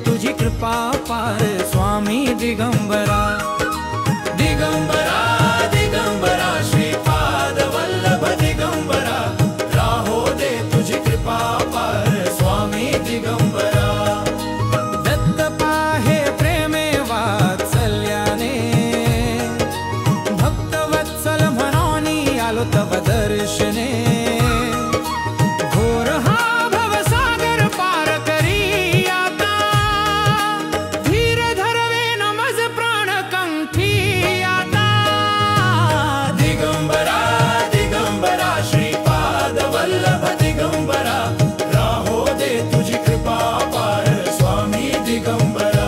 तुझी कृपा पार स्वामी दिगंबरा। दिगंबरा दिगंबरा श्रीपाद वल्लभ दिगंबरा, राहो दे तुझी कृपा पार स्वामी दिगंबरा। दत्त पाहे प्रेमे वात्सल्याने, भक्त वत्सल म्हणोनी आलो तव दर्शने। घोर हा भवसागर पार करी आता, धीर धरवे न मज प्राण कंठी आता। दिगंबरा दिगंबरा श्रीपाद वल्लभ दिगंबरा, राहो दे तुझी कृपा पार स्वामी दिगंबरा।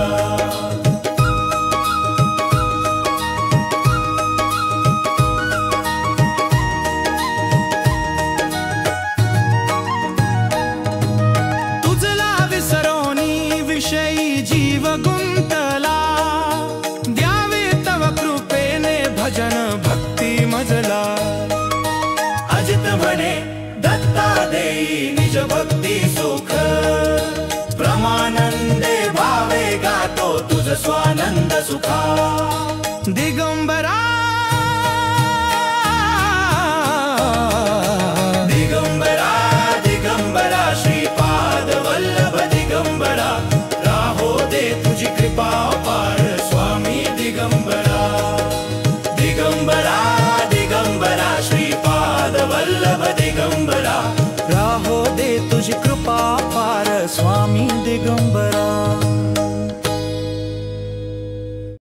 विषयी जीव गुंतला, द्यावे तव कृपेने भजन भक्ती मजला। अजित म्हणे दत्ता देई निज भक्ती सुख, प्रमानंदे भावे गातो तुझ स्वानंद सुखा। दिगंबरा दिगंबरा दिगंबरा श्रीपाद वल्लभ दिगंबरा, राहो दे तुझी कृपा पार स्वामी दिगंबरा। दिगंबरा दिगंबरा श्रीपाद वल्लभ दिगंबरा, राहो दे तुझी कृपा पार स्वामी दिगंबरा।